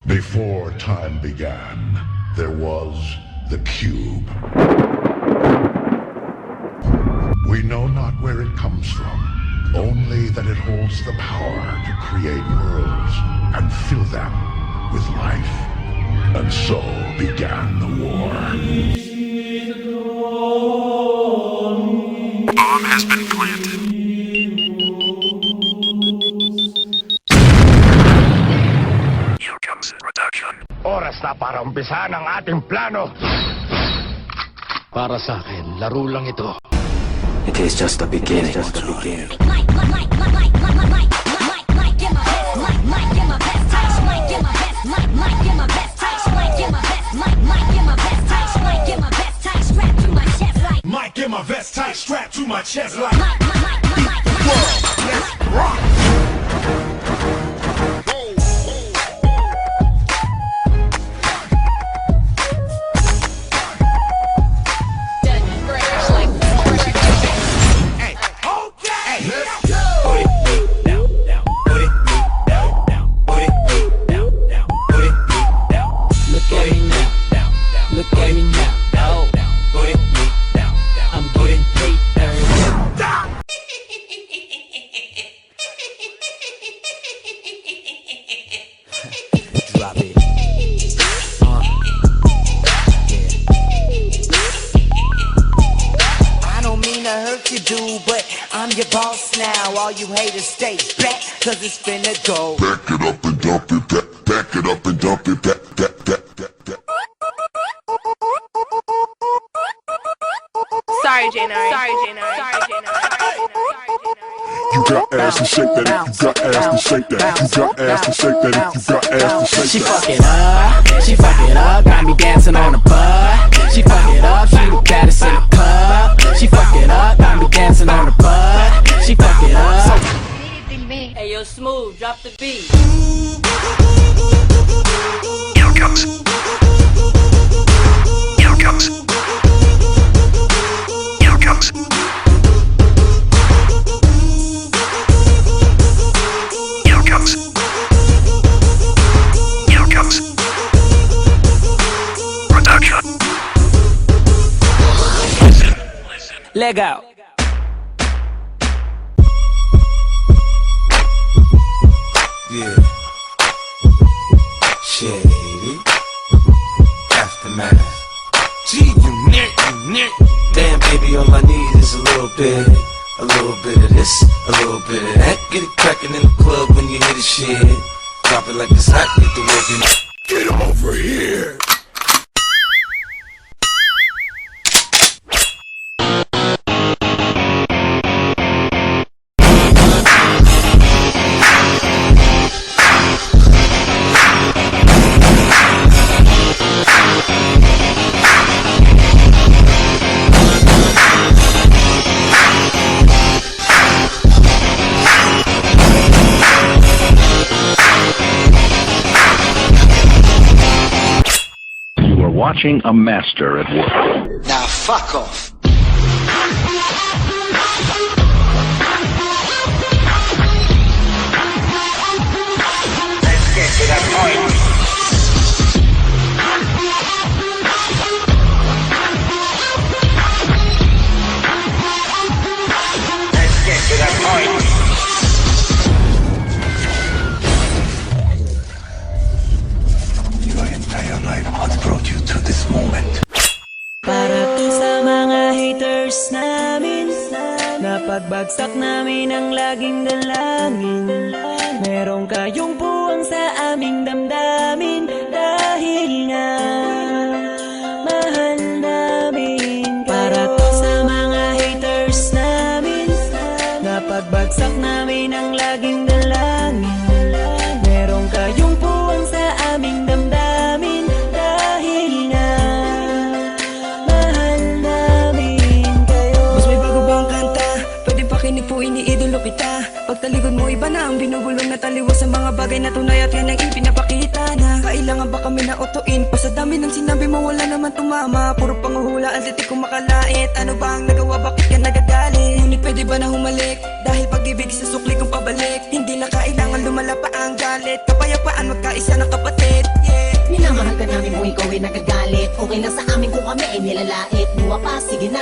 Before time began, there was the cube. We know not where it comes from, only that it holds the power to create worlds and fill them with life. And so began the war. Bomb has been planted. Here comes production. Oras na para umpisahan ang ating plano. Para sa akin, laro lang ito. It is just the beginning. Might get my vest tight, strapped to my chest like world, let's rock. But I'm your boss now. All you haters stay back, cause it's finna go. Back it up and dump it, back it up and dump it, back. Sorry, Jane. Sorry, Jane. You got ass to shake that, you got ass to shake that, you got ass to shake that, you got ass to shake that. She fuck it up, got me dancing on the butt. She fuck it up, she the baddest in the club. She fuck it up, got me dancing on the butt. She fuck it up. Hey, yo, Smooth, drop the beat. Here comes. Here comes. Here comes. Here comes. Here comes. Production. Leg out. Yeah. Shady. Aftermath. Gee, you nick. Damn, baby, on my knees is a little bit of this, a little bit of that. Get it crackin' in the club when you hear the shit. Drop it like it's hot, get the working. Get over here. Watching a master at work. Now fuck off. Let's get to that point. Let's get to that point. Your entire life has brought you to this moment. Para to sa mga haters namin, napagbagsak namin ang laging dalangin. Meron kayong puwang sa aming damdamin, dahil nga mahal namin. Para to sa mga haters namin, napagbagsak namin ang laging dalangin. Meron kayong puwang sa aming damdamin, dahil nga mahal namin kayo. Mas may bago bang kanta? Pwede pakinig po, iniidolo kita. Pagtalikod mo, iba na ang binubulong na taliwas sa mga bagay na tunay at yan ang ipinapakita na kailangan ba kami na otuin? Pa sa dami ng sinabi mo, wala naman tumama. Puro panguhula, ang titik kong makalait. Ano ba ang nagawa, bakit ka nagagalit? Ngunit pwede ba na humalik? Dahil pag-ibig sa sukli kong pabalik. Hindi na kailangan lumala pa ang galit. Kapayapaan, magkaisa ng kapatid. ikaw ay nagagalit. Okay lang sa amin kung kami ay nilalait. Buwa pa, sige na.